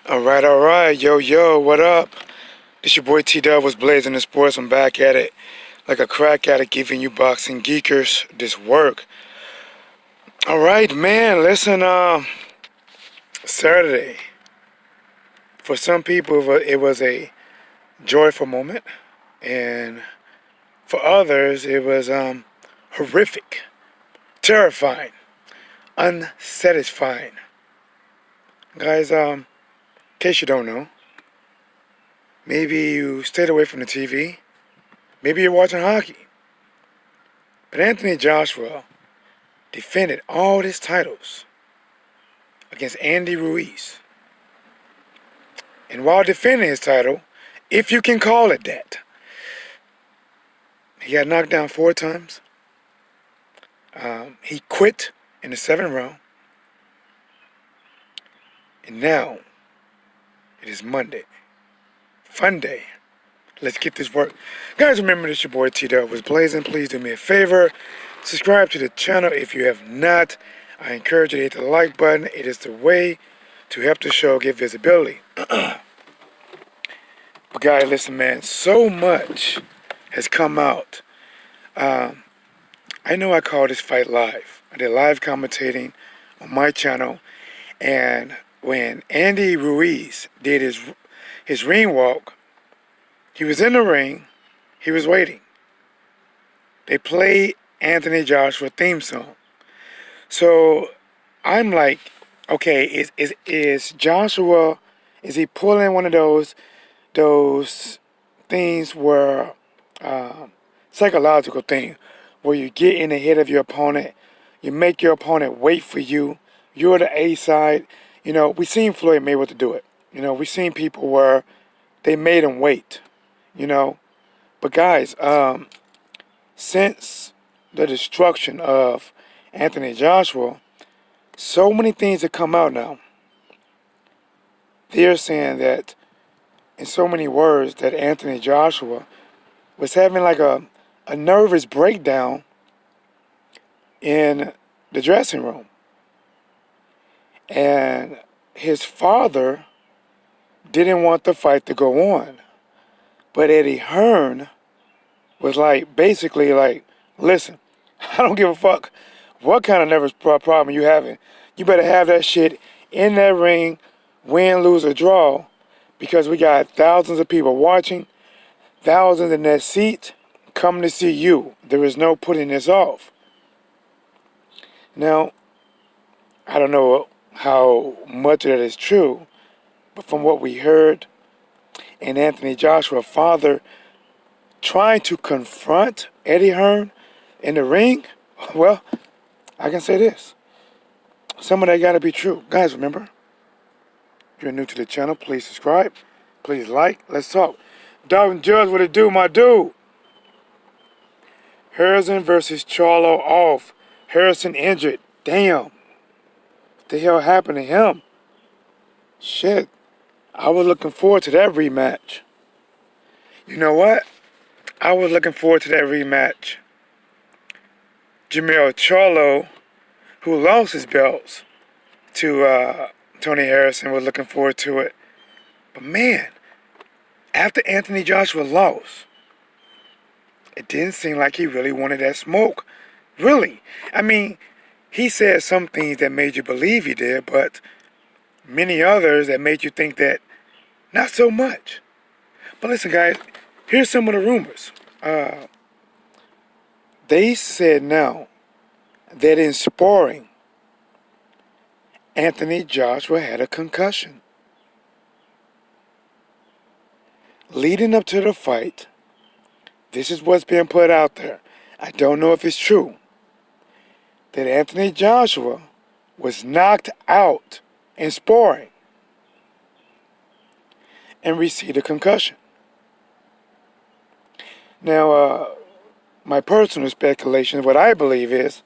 All right, yo, what up? This your boy T-Dub was blazing the sports. I'm back at it like a crack addict, giving you boxing geekers this work. All right, man. Listen, Saturday. For some people, it was a joyful moment, and for others, it was horrific, terrifying, unsatisfying. Guys, in case you don't know, maybe you stayed away from the TV. Maybe you're watching hockey. But Anthony Joshua defended all his titles against Andy Ruiz. And while defending his title, if you can call it that, he got knocked down 4 times. He quit in the 7th round. And now, it is Monday. Fun day. Let's get this work. Guys, remember this your boy T-Dub was blazing. Please do me a favor. Subscribe to the channel if you have not. I encourage you to hit the like button. It is the way to help the show get visibility. But guys, listen, man. So much has come out. I know I called this fight live. I did live commentating on my channel. And when Andy Ruiz did his ring walk, he was in the ring. He was waiting. They played Anthony Joshua theme song. So I'm like, okay, is Joshua, is he pulling one of those things where, psychological thing, where you get in the head of your opponent, you make your opponent wait for you, you're the A side. You know, we seen Floyd Mayweather do it. You know, we seen people where they made him wait, you know. But guys, since the destruction of Anthony Joshua, so many things have come out now. They're saying that, in so many words, that Anthony Joshua was having like a nervous breakdown in the dressing room. And his father didn't want the fight to go on. But Eddie Hearn was like, basically like, listen, I don't give a fuck what kind of nervous problem you having. You better have that shit in that ring, win, lose, or draw, because we got thousands of people watching, thousands in that seat coming to see you. There is no putting this off. Now, I don't know how much of that is true, but from what we heard, and Anthony Joshua's father trying to confront Eddie Hearn in the ring, well, I can say this. Some of that got to be true. Guys, remember, if you're new to the channel, please subscribe. Please like. Let's talk. Darwin Judge, what it do, my dude? Harrison versus Charlo off. Harrison injured. Damn. What the hell happened to him? Shit. I was looking forward to that rematch. You know what? I was looking forward to that rematch. Jermell Charlo, who lost his belts to Tony Harrison, was looking forward to it. But man, after Anthony Joshua lost, it didn't seem like he really wanted that smoke. Really. I mean, he said some things that made you believe he did, but many others that made you think that not so much. But listen, guys, here's some of the rumors. They said now that in sparring, Anthony Joshua had a concussion. Leading up to the fight, this is what's being put out there. I don't know if it's true. That Anthony Joshua was knocked out in sparring and received a concussion. Now, my personal speculation, what I believe is,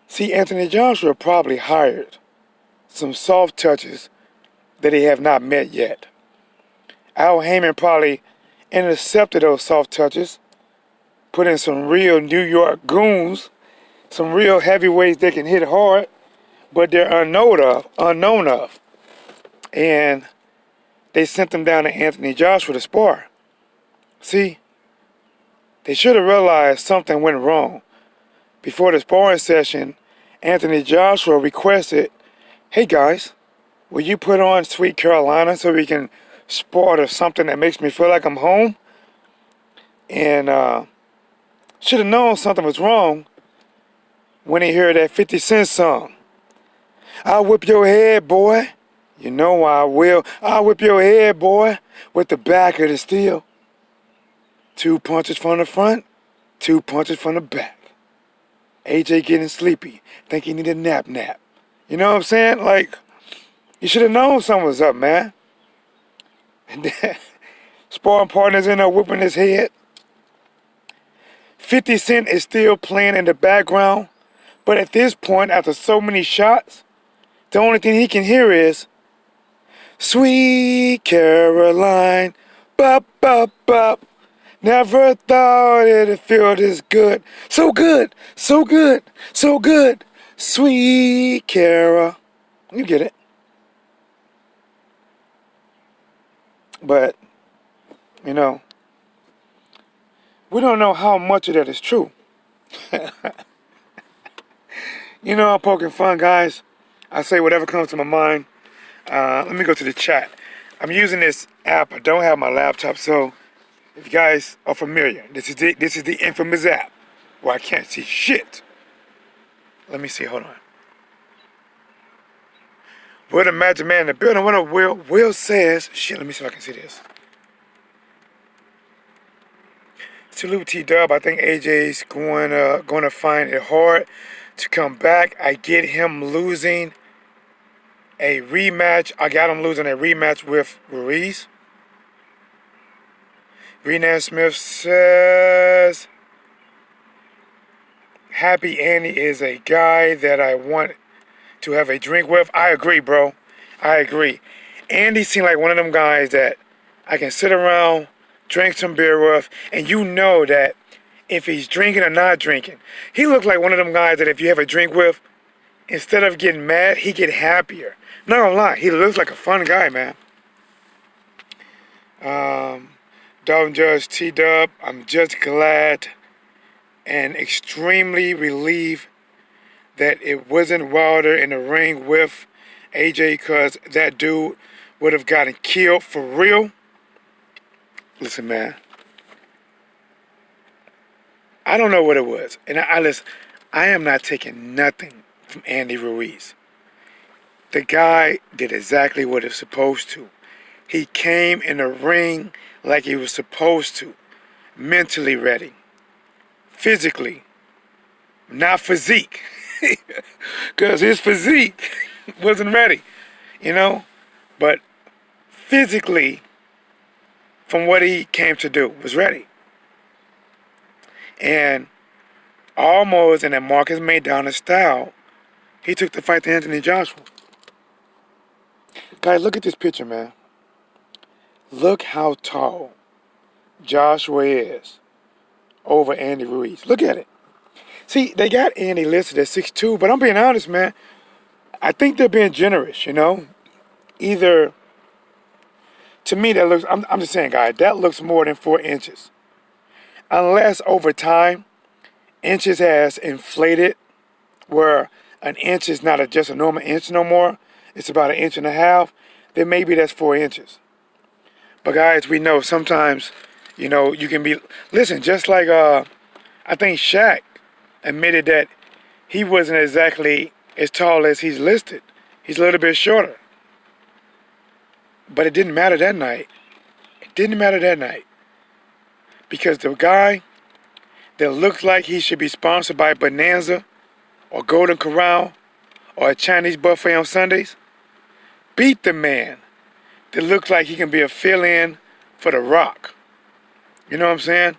see, Anthony Joshua probably hired some soft touches that he have not met yet. Al Heyman probably intercepted those soft touches, put in some real New York goons, some real heavyweights that can hit hard, but they're unknown of. And they sent them down to Anthony Joshua to spar. See, they should have realized something went wrong. Before the sparring session, Anthony Joshua requested, "Hey guys, will you put on Sweet Carolina so we can spar to something that makes me feel like I'm home?" And should have known something was wrong when he heard that 50 Cent song. "I'll whip your head, boy. You know I will. I'll whip your head, boy, with the back of the steel. 2 punches from the front, 2 punches from the back. AJ getting sleepy. Think he need a nap. You know what I'm saying? Like, you should have known something was up, man. And then, sparring partners end up whipping his head. 50 Cent is still playing in the background, but at this point, after so many shots, the only thing he can hear is, "Sweet Caroline, bop, bop, bop. Never thought it'd feel this good. So good, so good, so good. Sweet Cara." You get it. But, you know, we don't know how much of that is true. You know, I'm poking fun, guys. I say whatever comes to my mind. Let me go to the chat. I'm using this app. I don't have my laptop, so if you guys are familiar, this is the infamous app where I can't see shit. Let me see. Hold on. We're the Magic Man in the building. What up, Will? Will says, shit. Let me see if I can see this. Salute T-Dub. I think AJ's going to find it hard to come back. I get him losing a rematch. I got him losing a rematch with Ruiz. Renan Smith says, "Happy Andy is a guy that I want to have a drink with." I agree, bro. I agree. Andy seemed like one of them guys that I can sit around, drink some beer with, and you know that if he's drinking or not drinking. He looked like one of them guys that if you have a drink with, instead of getting mad, he get happier. Not gonna lie, he looks like a fun guy, man. Dalton Judge T-Dub, I'm just glad and extremely relieved that it wasn't Wilder in the ring with AJ, because that dude would have gotten killed for real. Listen, man, I don't know what it was. And I am not taking nothing from Andy Ruiz. The guy did exactly what he was supposed to. He came in the ring like he was supposed to. Mentally ready. Physically. Not physique. Because his physique wasn't ready. You know? But physically, from what he came to do, was ready. And almost in that Marcus Maidana style, he took the fight to Anthony Joshua. Guys, look at this picture, man. Look how tall Joshua is over Andy Ruiz. Look at it. See, they got Andy listed at 6'2", but I'm being honest, man. I think they're being generous, you know? Either, to me, that looks, I'm just saying, guys, that looks more than 4 inches. Unless over time, inches has inflated, where an inch is not just a normal inch no more. It's about 1.5 inches. Then maybe that's 4 inches. But guys, we know sometimes, you know, you can be, listen, just like I think Shaq admitted that he wasn't exactly as tall as he's listed. He's a little bit shorter. But it didn't matter that night. It didn't matter that night. Because the guy that looks like he should be sponsored by Bonanza or Golden Corral or a Chinese buffet on Sundays beat the man that looks like he can be a fill-in for The Rock. You know what I'm saying?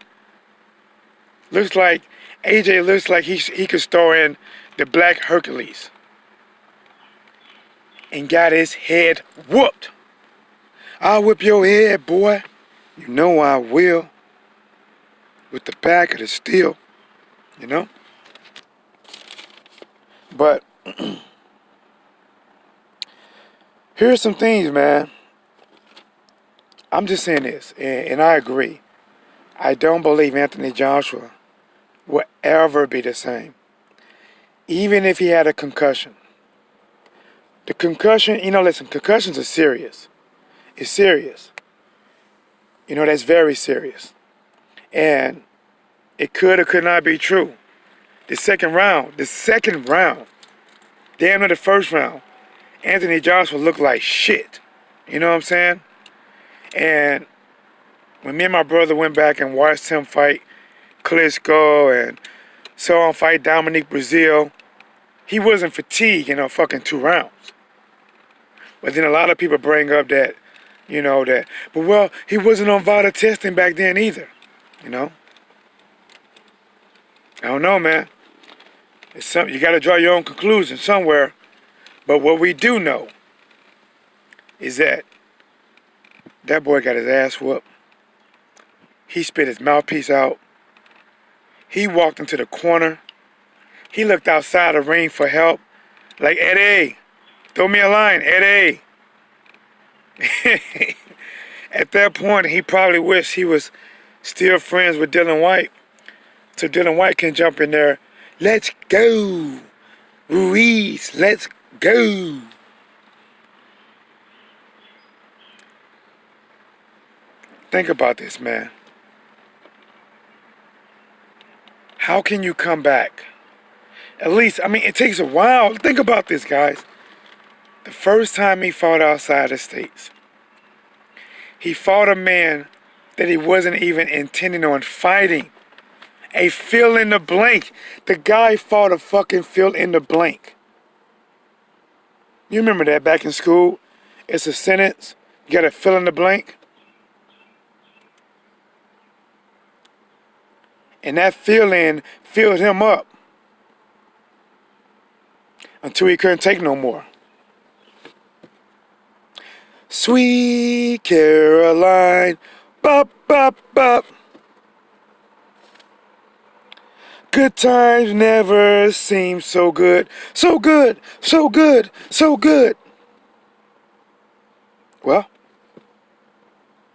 Looks like, AJ looks like he could star in The Black Hercules. And got his head whooped. "I'll whip your head, boy. You know I will. With the back of the steel." You know? But Here's some things, man. I'm just saying this, and I agree. I don't believe Anthony Joshua will ever be the same. Even if he had a concussion. The concussion, listen, concussions are serious. It's serious. That's very serious. And it could or could not be true. The second round, damn near the first round, Anthony Joshua looked like shit. You know what I'm saying? And when me and my brother went back and watched him fight Klitschko and saw him fight Dominique Brazil, he wasn't fatigued in fucking 2 rounds. But then a lot of people bring up that, but he wasn't on VADA testing back then either. I don't know, man. It's something you got to draw your own conclusion somewhere. But what we do know is that boy got his ass whooped. He spit his mouthpiece out. He walked into the corner. He looked outside the ring for help. Like, Eddie, throw me a line, Eddie. At that point, he probably wished he was still friends with Dylan White. So Dylan White can jump in there. Let's go. Ruiz, let's go. Think about this, man. How can you come back? At least, it takes a while. Think about this, guys. The first time he fought outside the States, he fought a man that he wasn't even intending on fighting. A fill in the blank. The guy fought a fucking fill in the blank. You remember that back in school? It's a sentence. You got to fill in the blank. And that fill-in filled him up until he couldn't take no more. Sweet Caroline, bop, bop, bop. Good times never seem so good. So good, so good, so good. Well,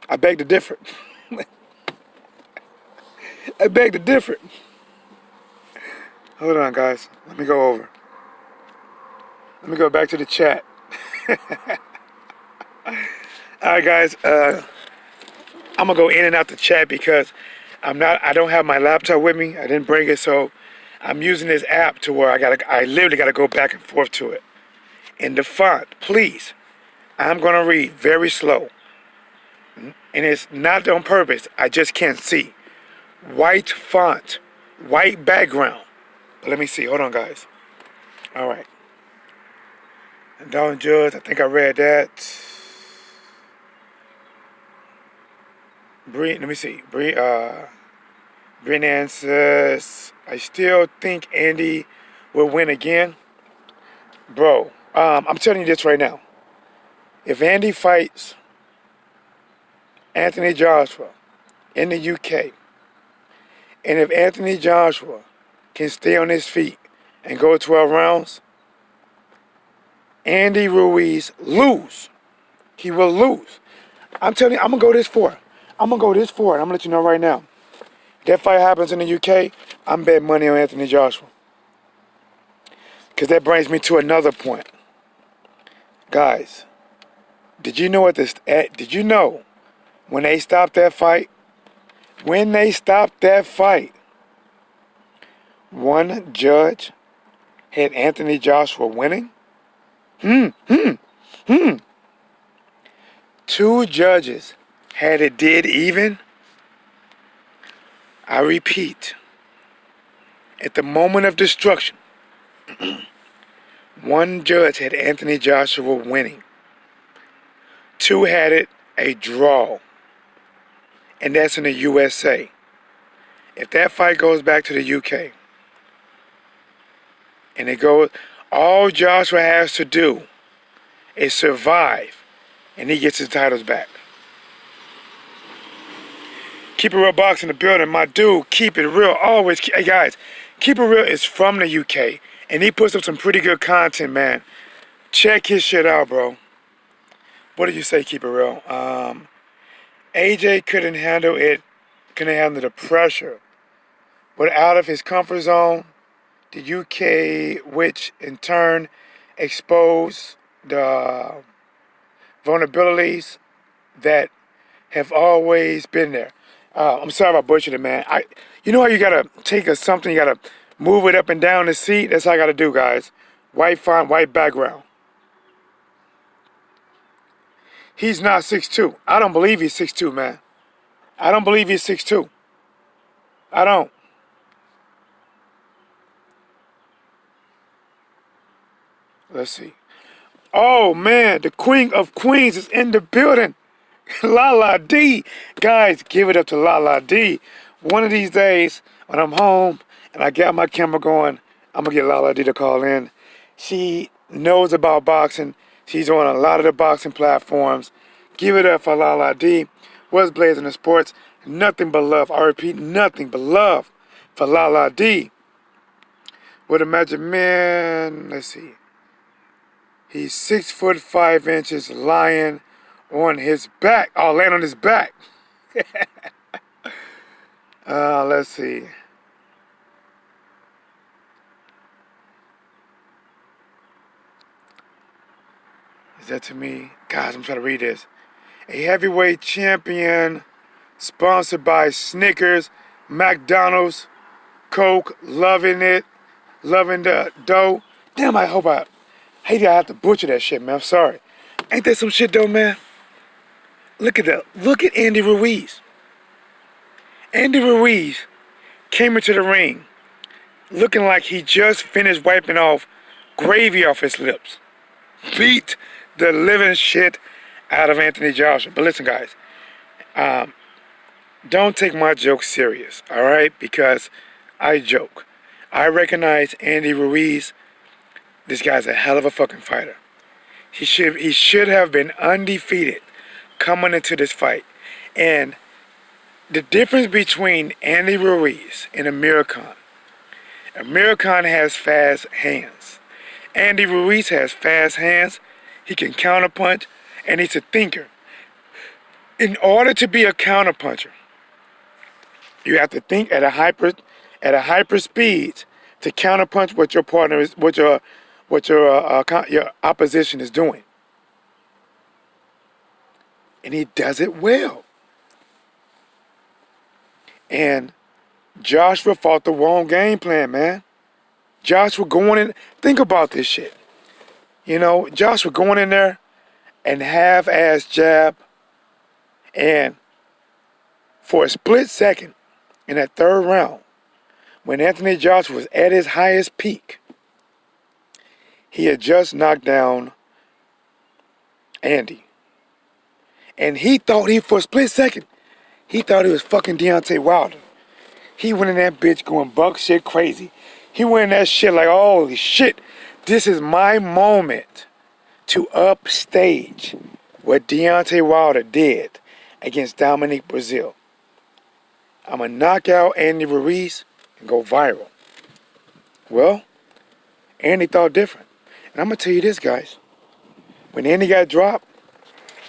I beg to differ. I beg to differ. Hold on, guys. Let me go over. Let me go back to the chat. Alright, guys. I'm gonna go in and out the chat because I don't have my laptop with me. I didn't bring it, so I'm using this app to where I literally gotta go back and forth to it. In the font, please. I'm gonna read very slow. And it's not on purpose. I just can't see. White font, white background. But let me see. Hold on, guys. All right. And Don Judge, I think I read that. Let me see. Brian says, I still think Andy will win again. Bro, I'm telling you this right now. If Andy fights Anthony Joshua in the UK, and if Anthony Joshua can stay on his feet and go 12 rounds, Andy Ruiz lose. He will lose. I'm telling you, I'm going to go this far. I'm going to let you know right now. If that fight happens in the UK, I'm betting money on Anthony Joshua. Because that brings me to another point. Guys, did you know when they stopped that fight? When they stopped that fight, one judge had Anthony Joshua winning. Two judges had it dead even. I repeat, at the moment of destruction, one judge had Anthony Joshua winning. Two had it a draw. And that's in the USA. If that fight goes back to the UK, and it goes, all Joshua has to do is survive, and he gets his titles back. Keep It Real Box in the building, my dude. Keep It Real, always. Hey guys, Keep It Real is from the UK, and he puts up some pretty good content, man. Check his shit out, bro. what did you say, keep it real? AJ couldn't handle it, couldn't handle the pressure. But out of his comfort zone, the UK, which in turn exposed the vulnerabilities that have always been there. I'm sorry if I butchered it, man. You know how you gotta take something, you gotta move it up and down the seat? That's how I gotta do, guys. White font, white background. He's not 6'2". I don't believe he's 6'2", man. I don't believe he's 6'2". I don't. Let's see. Oh, man, the Queen of Queens is in the building. Lala D. Guys, give it up to Lala D. One of these days, when I'm home and I got my camera going, I'm going to get Lala D to call in. She knows about boxing. She's on a lot of the boxing platforms. Give it up for Lala D. What's blazing the sports? Nothing but love. I repeat, nothing but love for Lala D. With a Magic Man, let's see. He's 6'5" lying on his back. Oh, laying on his back. Let's see. Is that to me? Guys, I'm trying to read this. A heavyweight champion sponsored by Snickers, McDonald's, Coke, loving it, loving the dough. Damn, I hate I have to butcher that shit, man. I'm sorry. Ain't that some shit though, man? Look at that. Look at Andy Ruiz. Andy Ruiz came into the ring looking like he just finished wiping off gravy off his lips. Beat the living shit out of Anthony Joshua. But listen, guys, don't take my joke serious, all right? Because I joke. I recognize Andy Ruiz. This guy's a hell of a fucking fighter. He should have been undefeated coming into this fight. And the difference between Andy Ruiz and Amir Khan has fast hands. Andy Ruiz has fast hands. He can counterpunch, and he's a thinker. In order to be a counterpuncher, you have to think at a hyper speed to counterpunch what your partner is, what your opposition is doing. And he does it well. And Joshua fought the wrong game plan, man. Joshua going in, think about this shit. You know, Joshua going in there and half-ass jab, and for a split second in that third round, when Anthony Joshua was at his highest peak, he had just knocked down Andy. And he thought for a split second, he thought he was fucking Deontay Wilder. He went in that bitch going buck shit crazy. He went in that shit like, holy shit, this is my moment to upstage what Deontay Wilder did against Dominic Brazil. I'm going to knock out Andy Ruiz and go viral. Well, Andy thought different. And I'm going to tell you this, guys. When Andy got dropped,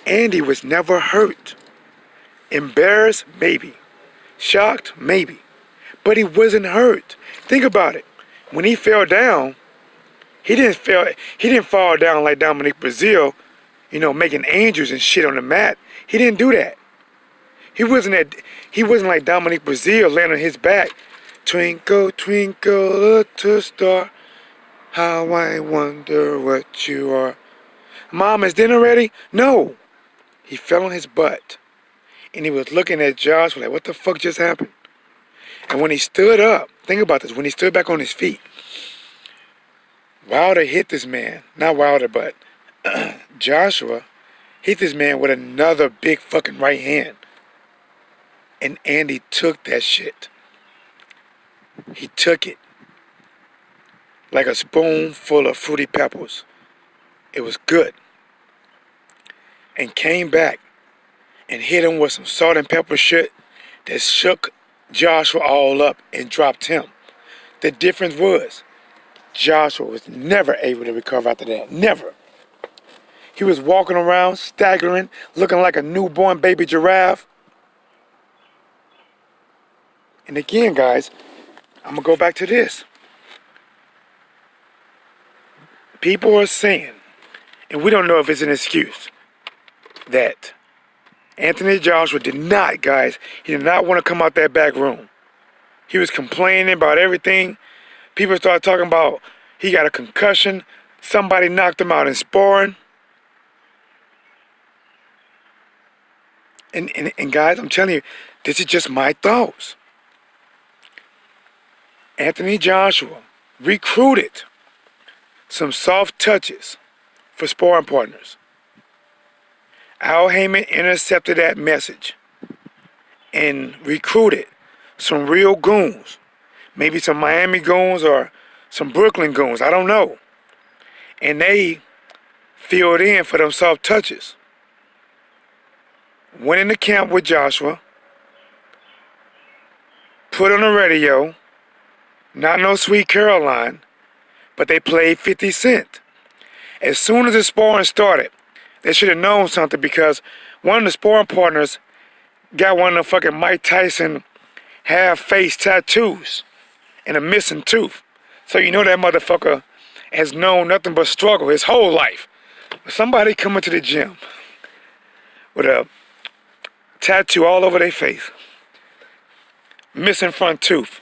Andy was never hurt. Embarrassed? Maybe. Shocked? Maybe. But he wasn't hurt. Think about it. When he fell down, he didn't fall down like Dominic Brazil, you know, making angels and shit on the mat. He didn't do that. He wasn't like Dominic Brazil laying on his back. Twinkle, twinkle, little star, how I wonder what you are. Mom, is dinner ready? No. He fell on his butt. And he was looking at Josh like, what the fuck just happened? And when he stood up, think about this, when he stood back on his feet, Wilder hit this man, not Wilder, but Joshua hit this man with another big fucking right hand. And Andy took that shit. He took it like a spoonful of Fruity Pebbles. It was good. And came back and hit him with some salt and pepper shit that shook Joshua all up and dropped him. The difference was Joshua was never able to recover after that. Never. He was walking around, staggering, looking like a newborn baby giraffe. And again, guys, I'm going to go back to this. People are saying, and we don't know if it's an excuse, that Anthony Joshua did not, guys, he did not want to come out that back room. He was complaining about everything. People started talking about he got a concussion. Somebody knocked him out in sparring. And guys, I'm telling you, this is just my thoughts. Anthony Joshua recruited some soft touches for sparring partners. Al Heyman intercepted that message and recruited some real goons. Maybe some Miami goons or some Brooklyn goons, I don't know. And they filled in for them soft touches. Went into camp with Joshua, put on the radio, not no Sweet Caroline, but they played 50 Cent. As soon as the sparring started, they should have known something because one of the sparring partners got one of the fucking Mike Tyson half-face tattoos and a missing tooth. So you know that motherfucker has known nothing but struggle his whole life. Somebody coming to the gym with a tattoo all over their face, missing front tooth.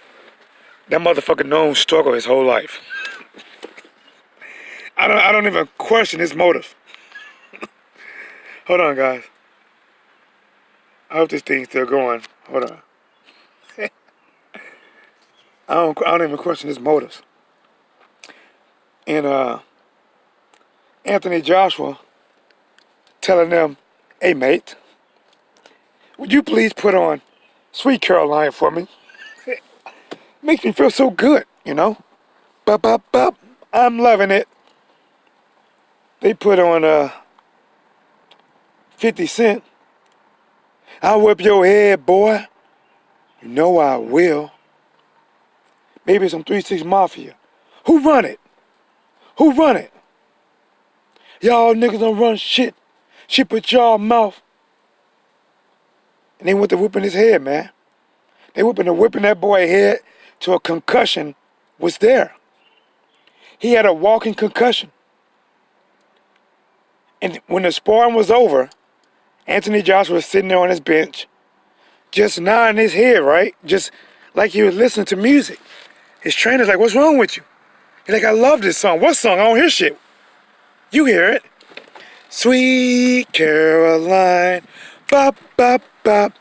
That motherfucker known struggle his whole life. I don't even question his motive. Hold on, guys. I hope this thing's still going. Hold on. I don't even question his motives. And Anthony Joshua telling them, "Hey mate, would you please put on Sweet Caroline for me? Makes me feel so good, you know? Bop, bop, bop. I'm loving it." They put on 50 Cent. "I'll whip your head, boy. You know I will." Maybe some 3-6 Mafia. Who run it? Who run it? Y'all niggas don't run shit. Shit with y'all mouth. And they went to whipping his head, man. They whipping that boy head till a concussion was there. He had a walking concussion. And when the sparring was over, Anthony Joshua was sitting there on his bench, just nodding his head, right? Just like he was listening to music. His trainer's like, "What's wrong with you?" He's like, "I love this song." "What song? I don't hear shit." "You hear it. Sweet Caroline, bop, bop, bop.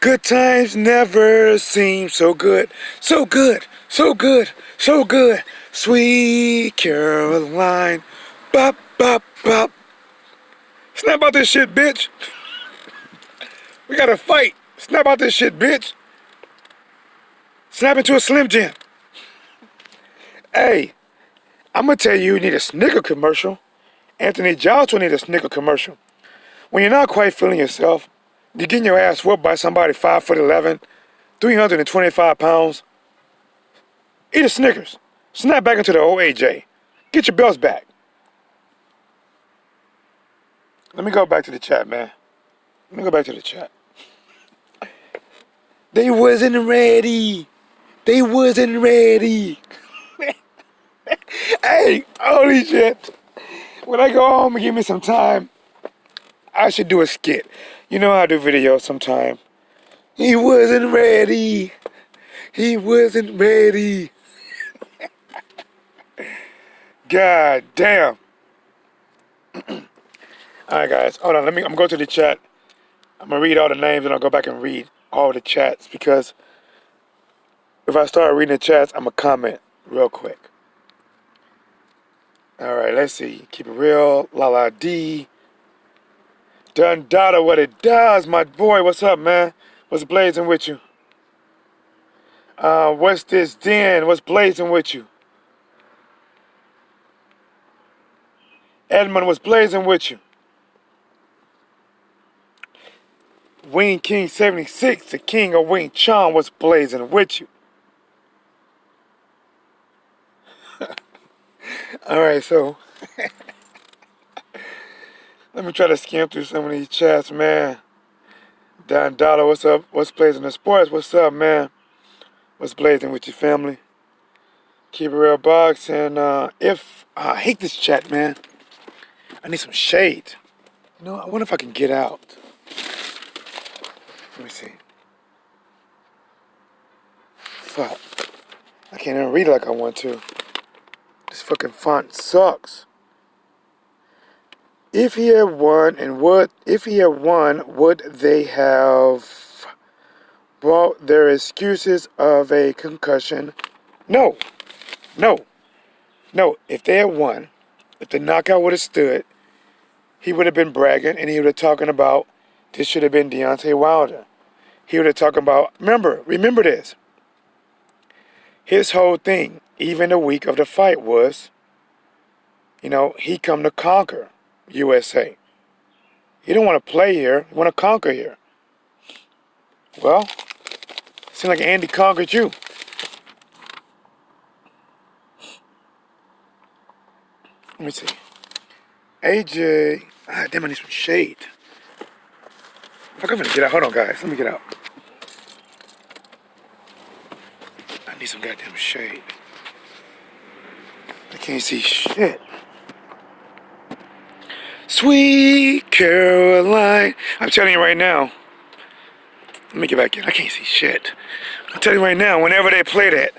Good times never seem so good. So good, so good, so good. Sweet Caroline, bop, bop, bop. Snap out this shit, bitch. We gotta fight. Snap out this shit, bitch. Snap into a Slim Jim." Hey, I'm gonna tell you, you need a Snicker commercial. Anthony Joshua need a Snicker commercial. When you're not quite feeling yourself, you're getting your ass whooped by somebody 5'11", 325 pounds. Eat a Snickers. Snap back into the old AJ. Get your belts back. Let me go back to the chat, man. Let me go back to the chat. They wasn't ready. They wasn't ready. Hey, holy shit. When I go home and give me some time, I should do a skit. You know how I do videos sometime. He wasn't ready. He wasn't ready. God damn. Alright guys, hold on. I'm gonna go to the chat. I'm gonna read all the names and I'll go back and read all the chats because if I start reading the chats, I'm gonna comment real quick. Alright, let's see. Keep it real. Lala D. Dun Dada, what it does, my boy. What's up, man? What's blazing with you? What's this den? What's blazing with you? Edmund, what's blazing with you? Wing King 76, the king of Wing Chun, what's blazing with you? Alright, so Let me try to skim through some of these chats, man. Don Dollar, what's up? What's blazing the sports? What's up, man? What's blazing with your family? Keep it real, box. And I hate this chat, man. I need some shade. You know, I wonder if I can get out. Let me see. Fuck. I can't even read it like I want to. This fucking font sucks. If he had won, would they have brought their excuses of a concussion? No. If they had won, if the knockout would have stood, he would have been bragging and he would have talking about this should have been Deontay Wilder. He would have talking about, remember this. His whole thing, even the week of the fight was, he come to conquer USA. He don't want to play here, he want to conquer here. Well, seems like Andy conquered you. Let me see. AJ, damn, I need some shade. Fuck, I'm gonna get out. Hold on, guys. Let me get out. I need some goddamn shade. I can't see shit. Sweet Caroline. I'm telling you right now. Let me get back in. I can't see shit. I'm telling you right now, whenever they play that,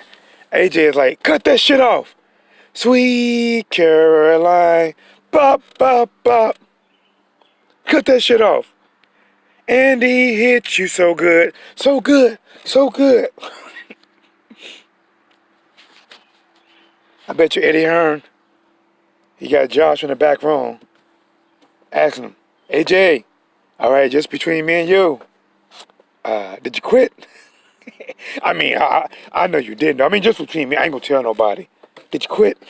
AJ is like, cut that shit off. Sweet Caroline. Bop, bop, bop. Cut that shit off. And he hit you so good. So good. So good. I bet you Eddie Hearn, he got Josh in the back room, asking him, AJ, all right, just between me and you, did you quit? I mean, I know you didn't. I mean, just between me, I ain't gonna tell nobody. Did you quit?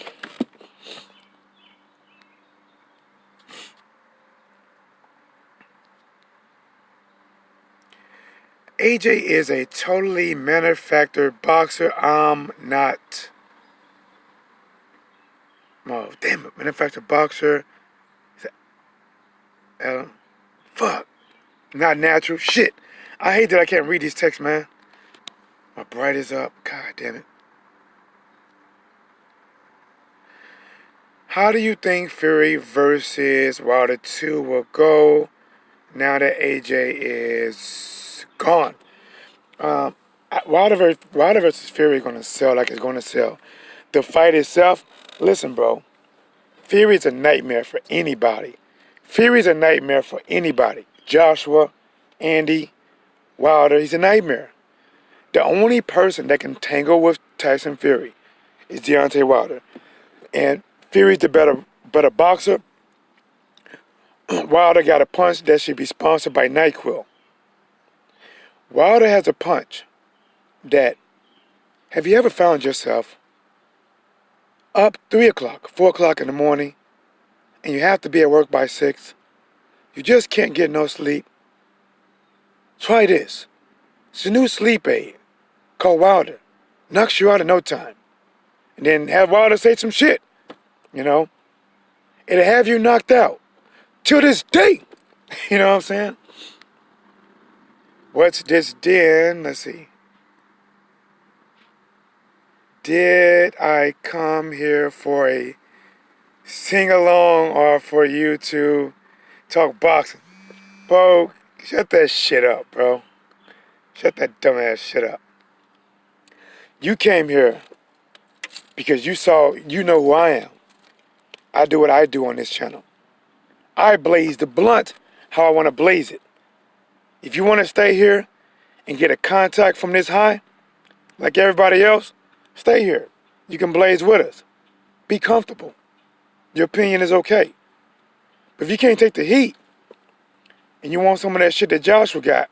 AJ is a totally manufactured boxer. I'm not. Oh, damn it. Manufactured boxer. Fuck. Not natural. Shit. I hate that I can't read these texts, man. My bright is up. God damn it. How do you think Fury versus Wilder 2 will go now that AJ is gone? Wilder versus Fury is going to sell like it's going to sell. The fight itself, listen, bro. Fury's a nightmare for anybody. Fury's a nightmare for anybody. Joshua, Andy, Wilder, he's a nightmare. The only person that can tangle with Tyson Fury is Deontay Wilder. And Fury's the better boxer. Wilder got a punch that should be sponsored by NyQuil. Wilder has a punch that, have you ever found yourself up 3 o'clock, 4 o'clock in the morning, and you have to be at work by 6? You just can't get no sleep. Try this. It's a new sleep aid called Wilder. Knocks you out in no time. And then have Wilder say some shit. It'll have you knocked out. Till this day. You know what I'm saying? What's this den? Let's see. Did I come here for a sing-along or for you to talk boxing? Bro, shut that shit up, bro. Shut that dumbass shit up. You came here because you know who I am. I do what I do on this channel. I blaze the blunt how I want to blaze it. If you want to stay here and get a contact from this high, like everybody else, stay here. You can blaze with us. Be comfortable. Your opinion is okay. But if you can't take the heat and you want some of that shit that Joshua got,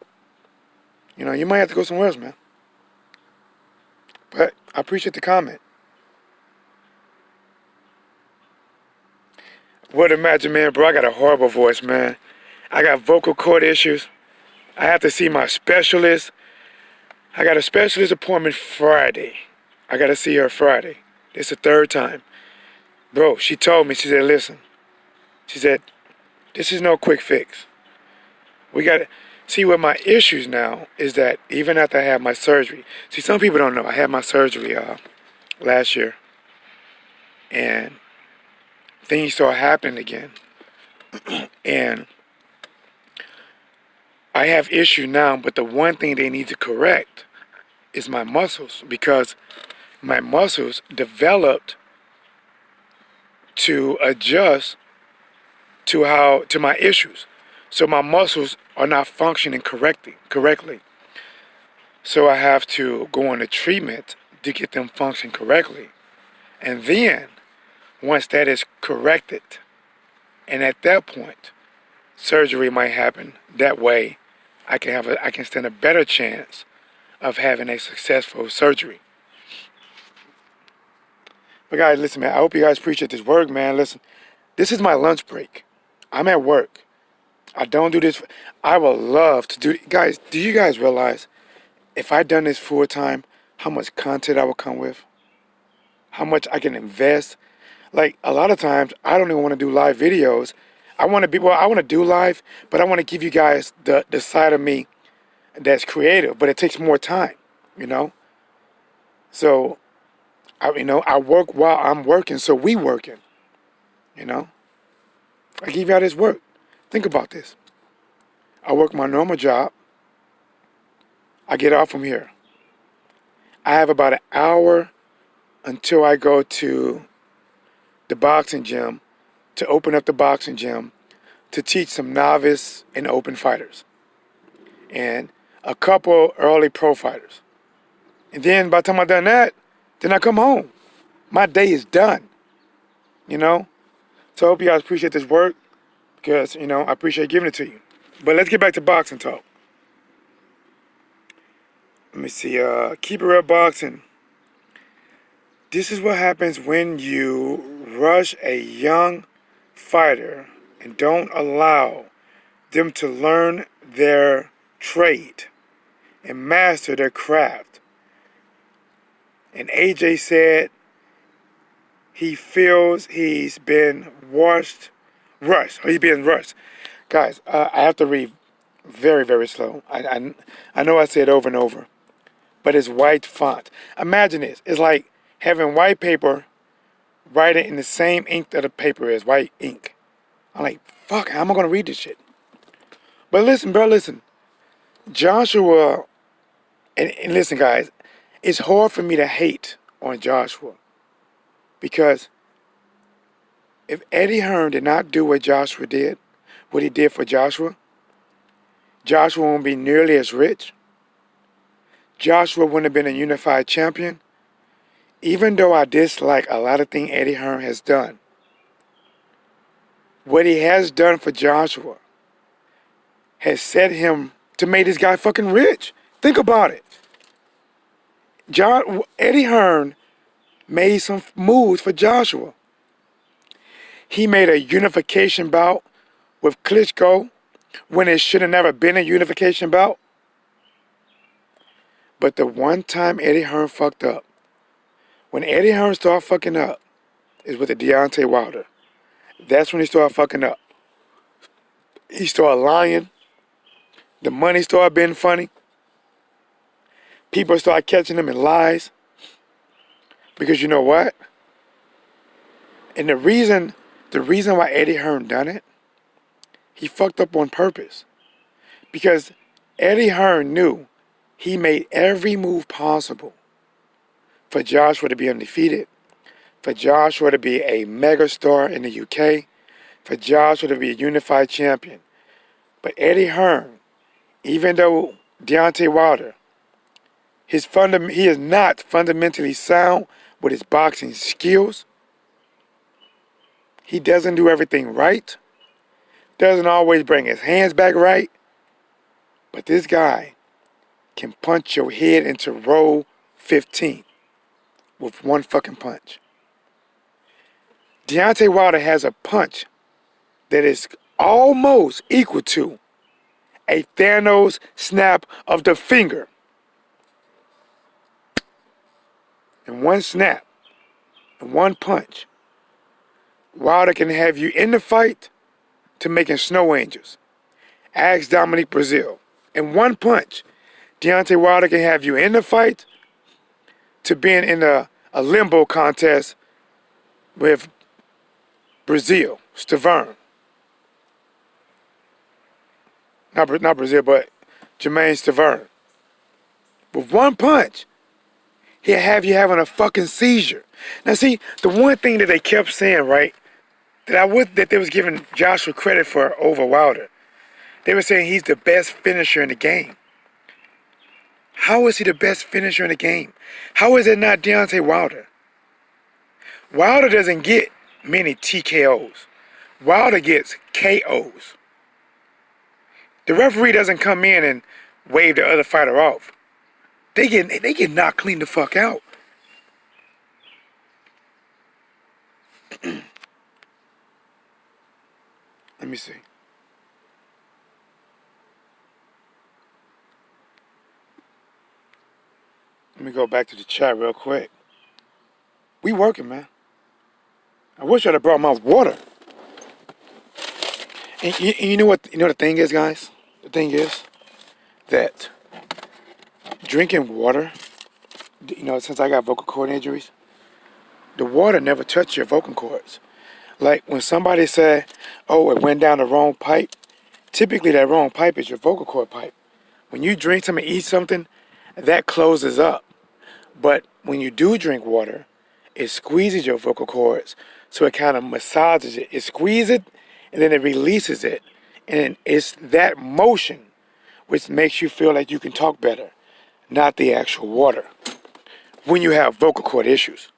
you might have to go somewhere else, man. But I appreciate the comment. What imagine, man, bro, I got a horrible voice, man. I got vocal cord issues. I have to see my specialist. I got a specialist appointment Friday. I got to see her Friday. It's the third time. Bro, she told me, she said, listen. She said, This is no quick fix. We got to see what my issues now is that even after I had my surgery. See, some people don't know. I had my surgery last year. And things started happening again. And I have issue now, but the one thing they need to correct is my muscles, because my muscles developed to adjust to my issues. So my muscles are not functioning correctly. So I have to go on a treatment to get them function correctly. And then once that is corrected, and at that point, surgery might happen. That way I can stand a better chance of having a successful surgery. But guys, listen, man, I hope you guys appreciate this work, man. Listen, this is my lunch break. I'm at work. I don't do this. I would love to do. Guys, do you guys realize if I done this full time, how much content I would come with? How much I can invest? Like, a lot of times, I don't even want to do live videos. I want to do live, but I want to give you guys the side of me that's creative, but it takes more time, you know? So, I work while I'm working, so we working, you know? I give y'all this work. Think about this. I work my normal job. I get off from here. I have about an hour until I go to the boxing gym, to open up the boxing gym, to teach some novice and open fighters, and a couple early pro fighters. And then by the time I've done that, then I come home. My day is done, you know? So I hope you guys appreciate this work, because, I appreciate giving it to you. But let's get back to boxing talk. Let me see, keep it real boxing. This is what happens when you rush a young fighter and don't allow them to learn their trade and master their craft. And AJ said he feels he's been rushed. He's being rushed. Guys, I have to read very, very slow. I know I say it over and over, but it's white font. Imagine this. It's like having white paper, writing in the same ink that the paper is, white ink. I'm like, fuck, how am I going to read this shit? But listen, bro, listen. Joshua, and listen, guys, it's hard for me to hate on Joshua, because if Eddie Hearn did not do what Joshua did, what he did for Joshua, Joshua won't be nearly as rich. Joshua wouldn't have been a unified champion. Even though I dislike a lot of things Eddie Hearn has done, what he has done for Joshua has set him to make this guy fucking rich. Think about it. Eddie Hearn made some moves for Joshua. He made a unification bout with Klitschko when it should have never been a unification bout. But the one time Eddie Hearn fucked up, when Eddie Hearn started fucking up, is with the Deontay Wilder. That's when he started fucking up. He started lying. The money started being funny. People started catching him in lies. Because you know what? And the reason why Eddie Hearn done it, he fucked up on purpose. Because Eddie Hearn knew he made every move possible for Joshua to be undefeated, for Joshua to be a megastar in the UK, for Joshua to be a unified champion. But Eddie Hearn, even though Deontay Wilder, he is not fundamentally sound with his boxing skills. He doesn't do everything right. Doesn't always bring his hands back right. But this guy can punch your head into row 15 with one fucking punch. Deontay Wilder has a punch that is almost equal to a Thanos snap of the finger. In one snap, in one punch, Wilder can have you in the fight to making snow angels. Ask Dominique Brazil. In one punch, Deontay Wilder can have you in the fight to being in a limbo contest with Brazil, Stavern. Not Brazil, but Jermaine Stavern. With one punch, he'll have you having a fucking seizure. Now see, the one thing that they kept saying, right, that they was giving Joshua credit for over Wilder. They were saying he's the best finisher in the game. How is he the best finisher in the game? How is it not Deontay Wilder? Wilder doesn't get many TKOs. Wilder gets KOs. The referee doesn't come in and wave the other fighter off. They get knocked clean the fuck out. Let me see. Let me go back to the chat real quick. We working, man. I wish I'd have brought my water. And you know what? You know the thing is, guys. The thing is that drinking water. You know, since I got vocal cord injuries, the water never touched your vocal cords. Like when somebody said, "Oh, it went down the wrong pipe." Typically, that wrong pipe is your vocal cord pipe. When you drink something, eat something, that closes up. But when you do drink water, it squeezes your vocal cords, so it kind of massages it. It squeezes it, and then it releases it. And it's that motion which makes you feel like you can talk better, not the actual water, when you have vocal cord issues.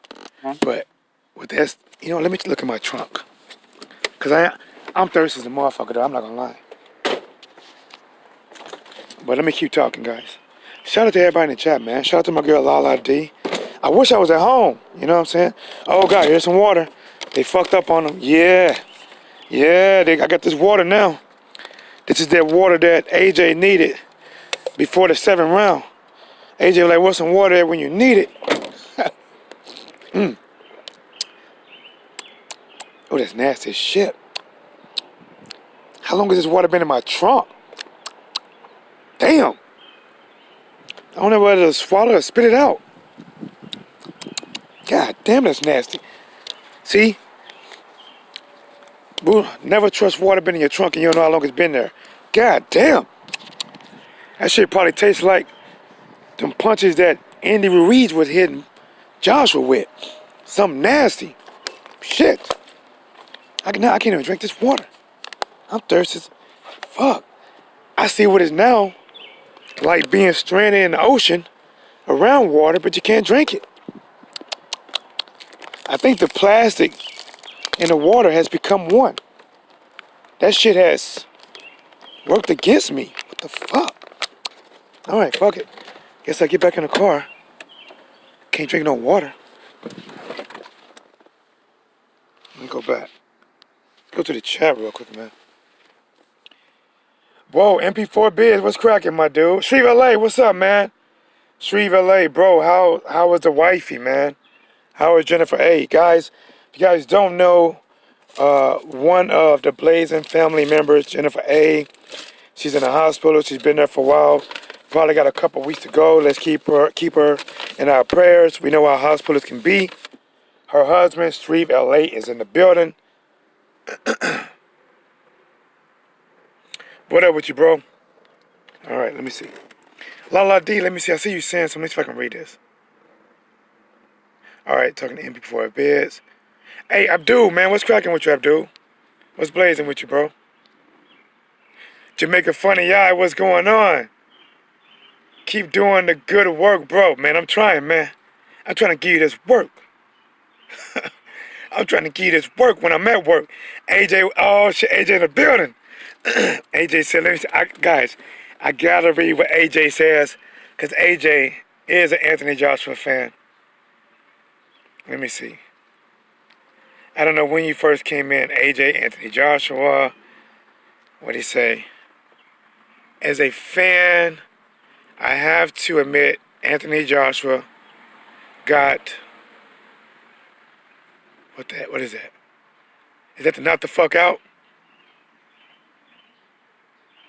But with this, you know, let me look at my trunk. Because I'm thirsty as a motherfucker, though. I'm not going to lie. But let me keep talking, guys. Shout out to everybody in the chat, man. Shout out to my girl Lala D. I wish I was at home. You know what I'm saying? Oh, God, here's some water. They fucked up on them. Yeah. Yeah, I got this water now. This is that water that AJ needed before the 7th round. AJ was like, what's some water there when you need it? Oh, that's nasty as shit. How long has this water been in my trunk? Damn. I don't know whether to swallow or spit it out. God damn, that's nasty. See? Boo, never trust water been in your trunk and you don't know how long it's been there. God damn. That shit probably tastes like them punches that Andy Ruiz was hitting Joshua with. Something nasty. Shit. I can't even drink this water. I'm thirsty as fuck. I see what it's now like being stranded in the ocean around water, but you can't drink it. I think the plastic in the water has become one. That shit has worked against me. What the fuck? Alright, fuck it. Guess I get back in the car. Can't drink no water. Let me go back. Go to the chat real quick, man. Whoa, MP4 Biz, what's cracking, my dude? Shreve LA, what's up, man? Shreve LA, bro, how was the wifey, man? How is Jennifer A? Guys, if you guys don't know, one of the Blazing family members, Jennifer A, she's in the hospital. She's been there for a while. Probably got a couple weeks to go. Let's keep her in our prayers. We know how hospitals can be. Her husband, Shreve LA, is in the building. What up with you, bro? All right, let me see. Lala D, let me see. I see you saying something. Let me see if I can read this. All right, talking to MP4 Bids. Hey, Abdul, man, what's cracking with you, Abdul? What's blazing with you, bro? Jamaica Funny Eye, what's going on? Keep doing the good work, bro. Man, I'm trying, man. I'm trying to give you this work. I'm trying to give you this work when I'm at work. AJ, oh shit, AJ in the building. AJ said, let me see, guys, I gotta read what AJ says, because AJ is an Anthony Joshua fan. Let me see. I don't know when you first came in, AJ, Anthony Joshua. What'd he say? As a fan, I have to admit, Anthony Joshua got, what is that? Is that the knock the fuck out?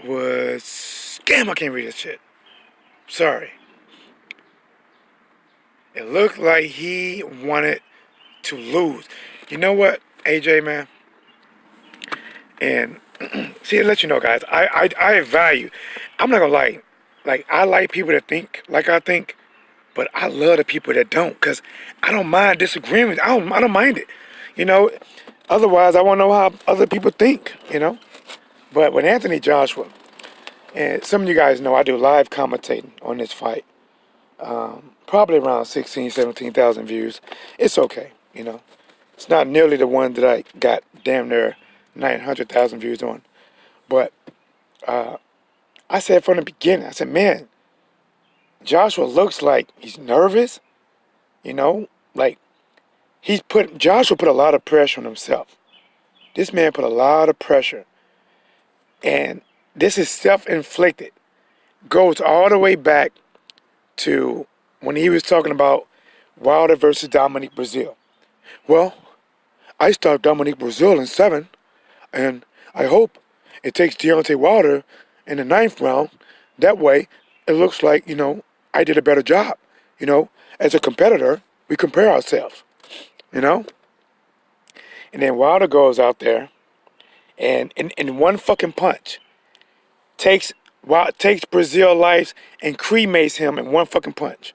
was... Damn, I can't read this shit. Sorry. It looked like he wanted to lose. You know what, AJ, man? And see, to let you know, guys, I value. I'm not gonna lie. Like, I like people that think like I think, but I love the people that don't, cause I don't mind disagreement. I don't mind it. You know. Otherwise, I want to know how other people think. You know. But with Anthony Joshua, and some of you guys know I do live commentating on this fight. Probably around 16, 17,000 views. It's okay. You know. It's not nearly the one that I got damn near 900,000 views on. But I said from the beginning, I said, man, Joshua looks like he's nervous, you know? Like, Joshua put a lot of pressure on himself. This man put a lot of pressure. And this is self-inflicted. Goes all the way back to when he was talking about Wilder versus Dominique Brazil. Well, I stopped Dominique Brazil in 7, and I hope it takes Deontay Wilder in the 9th round. That way, it looks like, you know, I did a better job. You know, as a competitor, we compare ourselves, you know? And then Wilder goes out there and in one fucking punch takes Brazil life and cremates him in one fucking punch.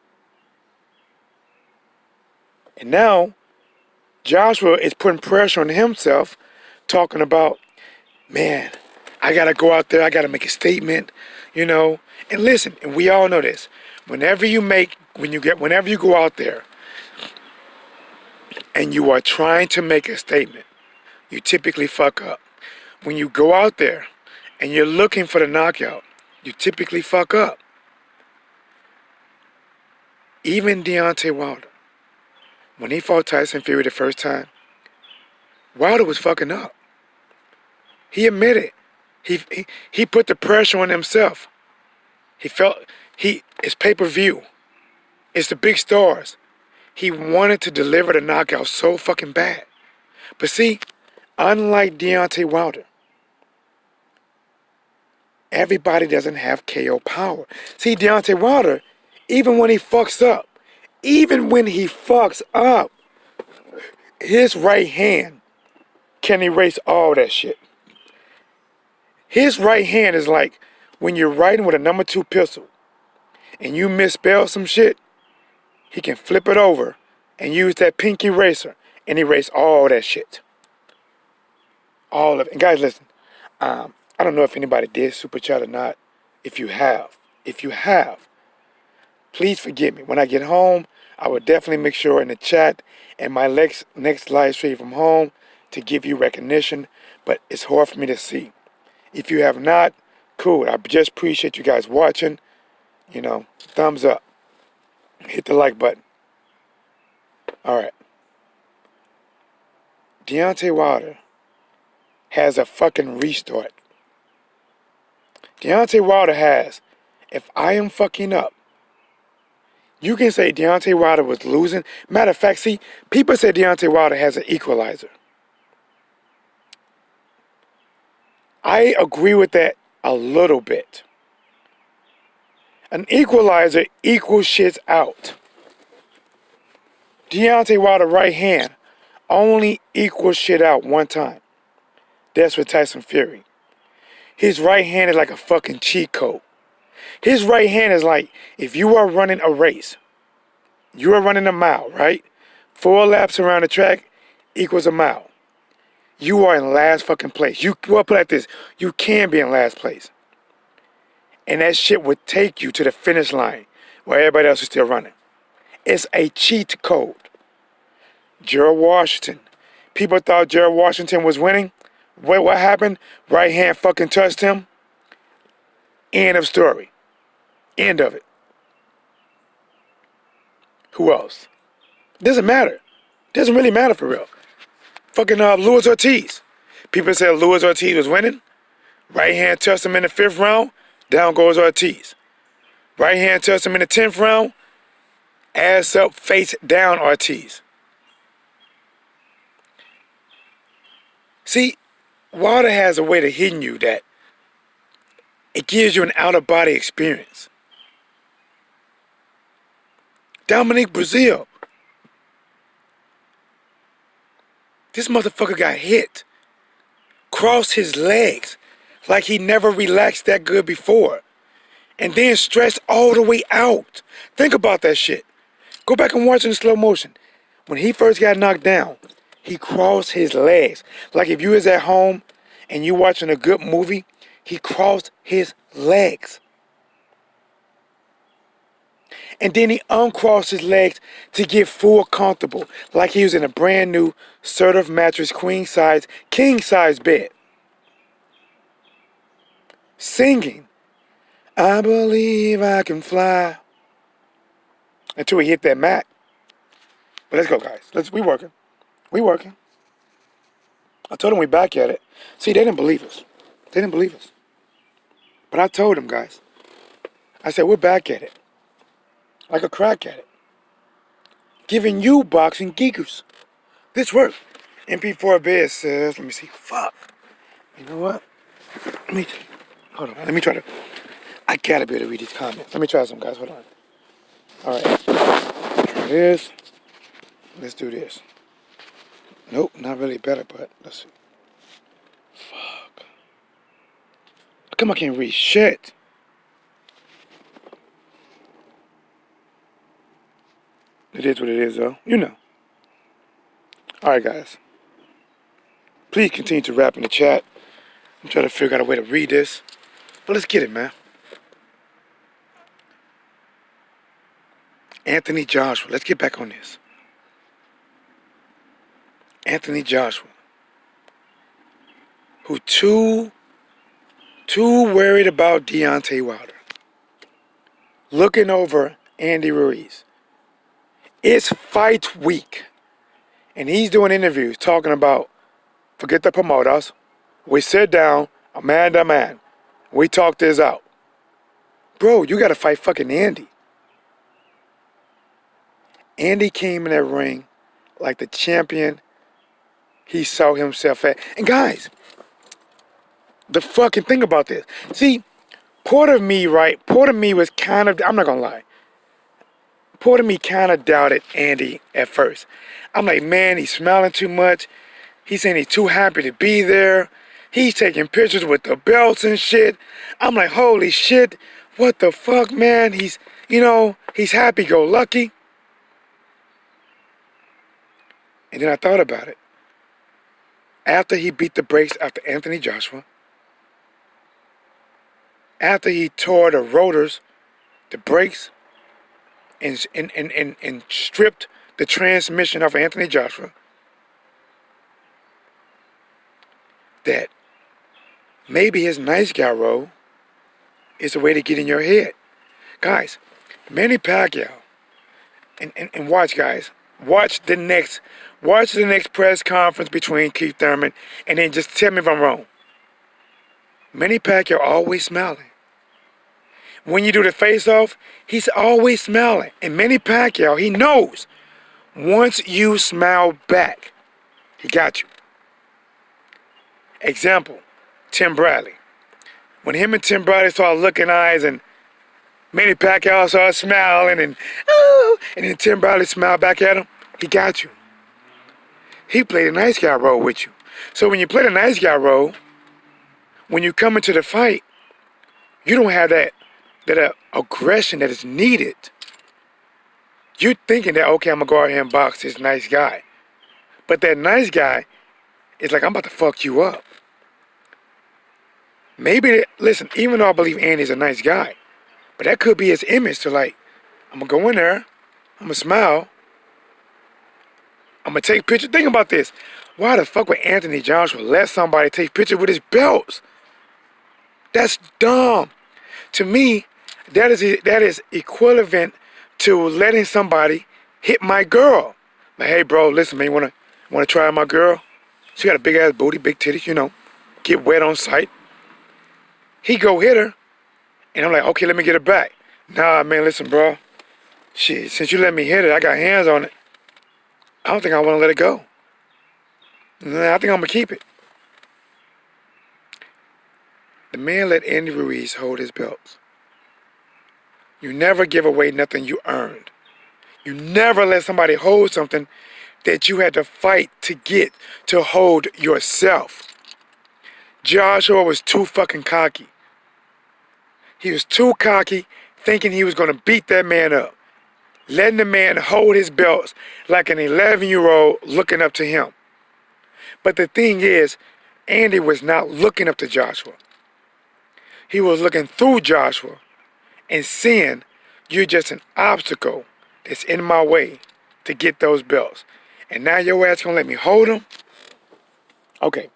And now Joshua is putting pressure on himself, talking about, man, I gotta go out there, I gotta make a statement, you know. And listen, and we all know this. Whenever you go out there and you are trying to make a statement, you typically fuck up. When you go out there and you're looking for the knockout, you typically fuck up. Even Deontay Wilder, when he fought Tyson Fury the first time, Wilder was fucking up. He admitted. He put the pressure on himself. It's pay-per-view. It's the big stars. He wanted to deliver the knockout so fucking bad. But see, unlike Deontay Wilder, everybody doesn't have KO power. See, Deontay Wilder, even when he fucks up, his right hand can erase all that shit. His right hand is like when you're writing with a number 2 pistol and you misspell some shit, he can flip it over and use that pink eraser and erase all that shit. All of it. And guys, listen, I don't know if anybody did Super Chat or not. If you have, please forgive me. When I get home, I will definitely make sure in the chat and my next live stream from home to give you recognition, but it's hard for me to see. If you have not, cool. I just appreciate you guys watching. You know, thumbs up. Hit the like button. All right. Deontay Wilder has a fucking restart. Deontay Wilder has, if I am fucking up, you can say Deontay Wilder was losing. Matter of fact, see, people say Deontay Wilder has an equalizer. I agree with that a little bit. An equalizer equals shit out. Deontay Wilder right hand only equals shit out one time. That's with Tyson Fury. His right hand is like a fucking cheat code. His right hand is like if you are running a race. You are running a mile, right? 4 laps around the track equals a mile. You are in last fucking place. Well, put it like this. You can be in last place. And that shit would take you to the finish line where everybody else is still running. It's a cheat code. Gerald Washington. People thought Gerald Washington was winning. What happened? Right hand fucking touched him. End of story. End of it. Who else? Doesn't matter. Doesn't really matter for real. Fucking Luis Ortiz. People said Luis Ortiz was winning. Right hand touched him in the 5th round. Down goes Ortiz. Right hand touched him in the 10th round. Ass up, face down Ortiz. See, Wilder has a way to hitting you that It gives you an out-of-body experience. Dominique Brazil. This motherfucker got hit. Crossed his legs like he never relaxed that good before. And then stretched all the way out. Think about that shit. Go back and watch it in slow motion. When he first got knocked down, he crossed his legs. Like if you was at home and you watching a good movie, he crossed his legs. And then he uncrossed his legs to get full comfortable. Like he was in a brand new Serta mattress, queen size, king size bed. Singing, I believe I can fly. Until he hit that mat. But let's go, guys. We working. We working. I told them we back at it. See, they didn't believe us. They didn't believe us. But I told them, guys. I said, we're back at it. Like a crack at it. Giving you boxing geekers. This work. MP4 Biz says, let me see. Fuck. You know what? Hold on. Let me try to. I gotta be able to read these comments. Let me try some, guys. Hold on. Alright. Try this. Let's do this. Nope, not really better, but let's see. Fuck. Come on, I can't read shit. It is what it is, though. You know. Alright, guys. Please continue to rap in the chat. I'm trying to figure out a way to read this. But let's get it, man. Anthony Joshua. Let's get back on this. Anthony Joshua. Who too worried about Deontay Wilder. Looking over Andy Ruiz. It's fight week. And he's doing interviews talking about, forget the promoters. We sit down, a man to man. We talk this out. Bro, you gotta fight fucking Andy. Andy came in that ring like the champion he saw himself at. And guys, the fucking thing about this. See, part of me was kind of, I'm not gonna lie. Part of me kind of doubted Andy at first. I'm like, man, he's smiling too much. He's saying he's too happy to be there. He's taking pictures with the belts and shit. I'm like, holy shit, what the fuck, man? He's happy-go-lucky. And then I thought about it. After he beat the brakes after Anthony Joshua, after he tore the rotors, the brakes, and stripped the transmission off Anthony Joshua, that maybe his nice guy role is a way to get in your head. Guys, Manny Pacquiao, and watch, guys, watch the next press conference between Keith Thurman, and then just tell me if I'm wrong. Manny Pacquiao always smiling. When you do the face-off, he's always smiling. And Manny Pacquiao, he knows once you smile back, he got you. Example, Tim Bradley. When him and Tim Bradley started looking eyes and Manny Pacquiao started smiling and then Tim Bradley smiled back at him, he got you. He played a nice guy role with you. So when you play the nice guy role, when you come into the fight, you don't have that aggression that is needed. You're thinking that, okay, I'm going to go out here and box this nice guy. But that nice guy is like, I'm about to fuck you up. Maybe, listen, even though I believe Andy's a nice guy, but that could be his image to like, I'm going to go in there, I'm going to smile, I'm going to take pictures. Think about this. Why the fuck would Anthony Joshua let somebody take pictures with his belts? That's dumb. To me, that is equivalent to letting somebody hit my girl. Like, hey, bro, listen, man, you wanna try out my girl? She got a big ass booty, big titties, get wet on sight. He go hit her, and I'm like, okay, let me get her back. Nah, man, listen, bro. Shit, since you let me hit it, I got hands on it. I don't think I want to let it go. Nah, I think I'm gonna keep it. The man let Andy Ruiz hold his belts. You never give away nothing you earned. You never let somebody hold something that you had to fight to get to hold yourself. Joshua was too fucking cocky. He was too cocky, thinking he was going to beat that man up. Letting the man hold his belts like an 11-year-old looking up to him. But the thing is, Andy was not looking up to Joshua. He was looking through Joshua and seeing you're just an obstacle that's in my way to get those belts. And now your ass gonna let me hold them? Okay.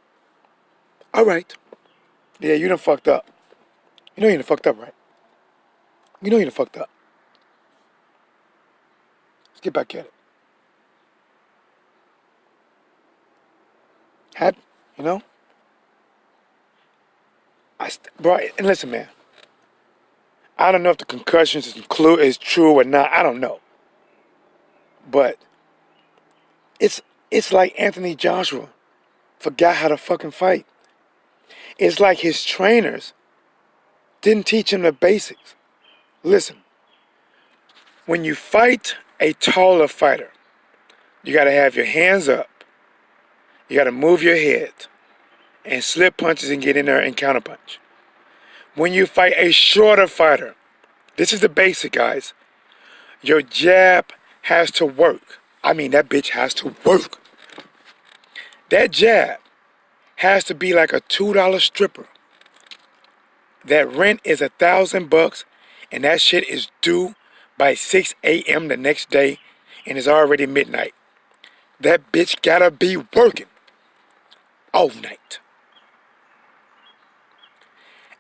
All right. Yeah, you done fucked up. You know you done fucked up, right? You know you done fucked up. Let's get back at it. You know? Bro, and listen, man. I don't know if the concussions is true or not. I don't know. But it's like Anthony Joshua forgot how to fucking fight. It's like his trainers didn't teach him the basics. Listen, when you fight a taller fighter, you got to have your hands up. You got to move your head and slip punches and get in there and counterpunch. When you fight a shorter fighter, this is the basic, guys. Your jab has to work. I mean, that bitch has to work. That jab has to be like a $2 stripper. That rent is $1,000 and that shit is due by 6 a.m. the next day and it's already midnight. That bitch gotta be working all night.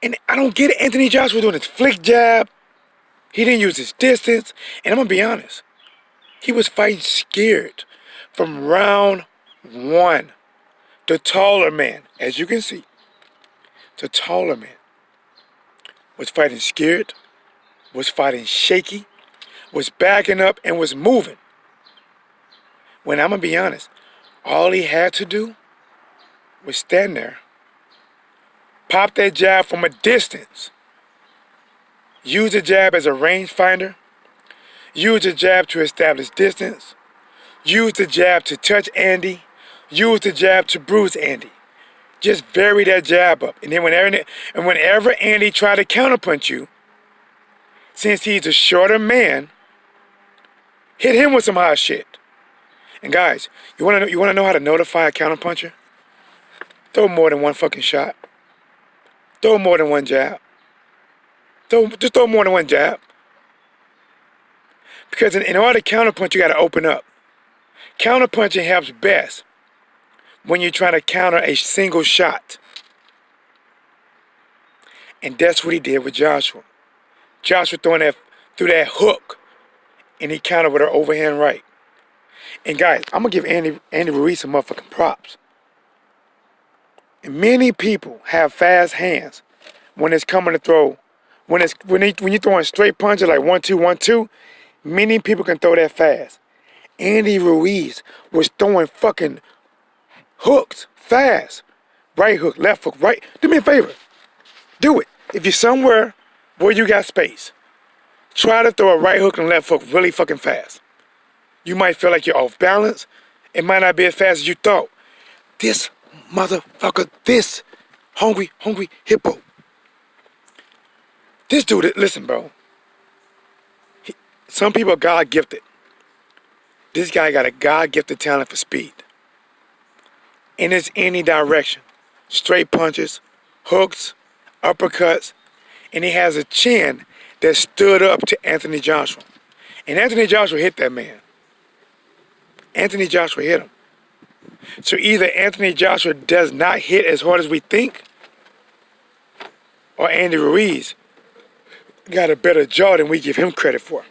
And I don't get it. Anthony Joshua doing his flick jab. He didn't use his distance. And I'm gonna be honest. He was fighting scared from round 1. The taller man, as you can see, the taller man was fighting scared, was fighting shaky, was backing up and was moving. When I'm gonna be honest, all he had to do was stand there, pop that jab from a distance, use the jab as a rangefinder, use the jab to establish distance, use the jab to touch Andy, use the jab to bruise Andy. Just vary that jab up. And then whenever Andy tried to counterpunch you, since he's a shorter man, hit him with some hot shit. And guys, you wanna know how to notify a counterpuncher? Throw more than one fucking shot. Throw more than one jab. Just throw more than one jab. Because in order to counterpunch, you gotta open up. Counterpunching helps best when you're trying to counter a single shot. And that's what he did with Joshua. Joshua threw that hook, and he countered with her overhand right. And guys, I'm gonna give Andy Ruiz some motherfucking props. And many people have fast hands when it's coming to throw. When you're throwing straight punches like 1-2, 1-2, many people can throw that fast. Andy Ruiz was throwing fucking hooks fast. Right hook, left hook, right. Do me a favor. Do it. If you're somewhere where you got space, try to throw a right hook and left hook really fucking fast. You might feel like you're off balance. It might not be as fast as you thought. This motherfucker, this hungry hippo. This dude, listen, bro. Some people are God-gifted. This guy got a God-gifted talent for speed. And it's any direction. Straight punches, hooks, uppercuts, and he has a chin that stood up to Anthony Joshua. And Anthony Joshua hit that man. Anthony Joshua hit him. So either Anthony Joshua does not hit as hard as we think, or Andy Ruiz got a better jaw than we give him credit for.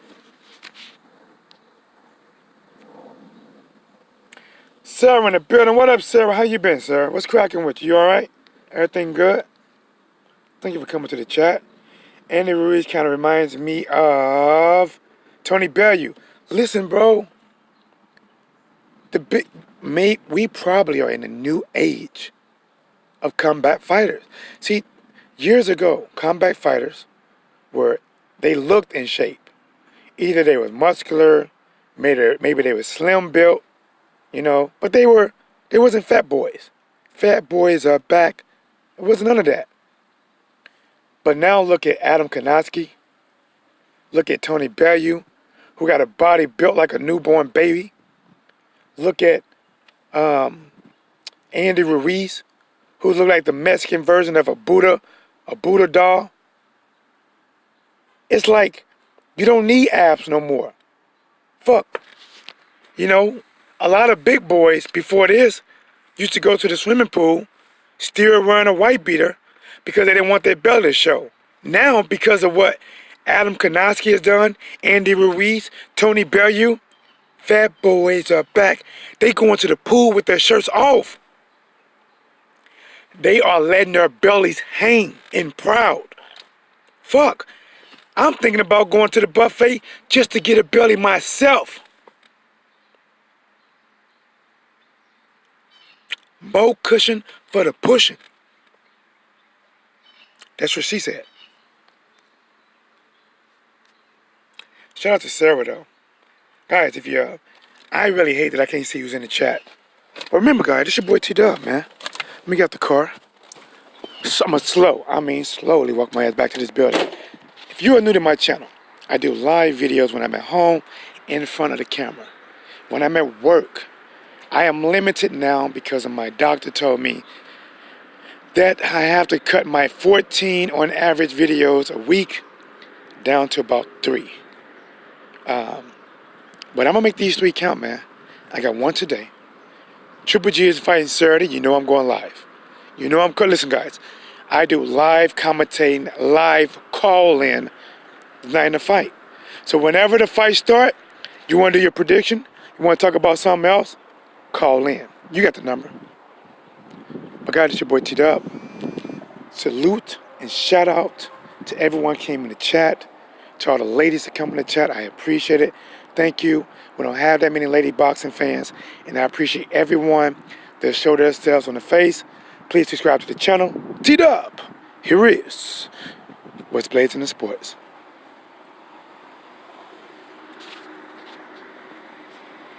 Sarah in the building. What up, Sarah? How you been, Sarah? What's cracking with you? You all right? Everything good? Thank you for coming to the chat. Andy Ruiz kind of reminds me of Tony Bellew. Listen, bro. We probably are in a new age of combat fighters. See, Years ago, combat fighters they looked in shape. Either they was muscular, maybe they was slim built, but they wasn't fat boys. Fat boys are back. It wasn't none of that. But now look at Adam Konoski. Look at Tony Bellew, who got a body built like a newborn baby. Look at Andy Ruiz, who looked like the Mexican version of a Buddha doll. It's like you don't need abs no more. Fuck. A lot of big boys before this used to go to the swimming pool, steer around a white beater because they didn't want their belly to show. Now, because of what Adam Konoski has done, Andy Ruiz, Tony Bellew, fat boys are back. They go into the pool with their shirts off. They are letting their bellies hang and proud. Fuck. I'm thinking about going to the buffet just to get a belly myself. More cushion for the pushing. That's what she said. Shout out to Sarah though. Guys, if you I really hate that I can't see who's in the chat. But remember guys, this your boy T-Dub, man. Let me get out the car. So I'm gonna slowly walk my ass back to this building. If you are new to my channel, I do live videos when I'm at home in front of the camera. When I'm at work, I am limited now because of my doctor told me that I have to cut my 14 on average videos a week down to about 3. But I'm gonna make these 3 count, man. I got one today. Triple G is fighting Saturday. You know I'm going live. Listen, guys. I do live commentating, live call-in the night of the fight. So whenever the fight start, you want to do your prediction? You want to talk about something else? Call in. You got the number. But guys, it's your boy T-Dub. Salute and shout out to everyone who came in the chat. To all the ladies that come in the chat, I appreciate it. Thank you. We don't have that many lady boxing fans, and I appreciate everyone that showed themselves on the face. Please subscribe to the channel. T-Dub, here is what's blazing in sports.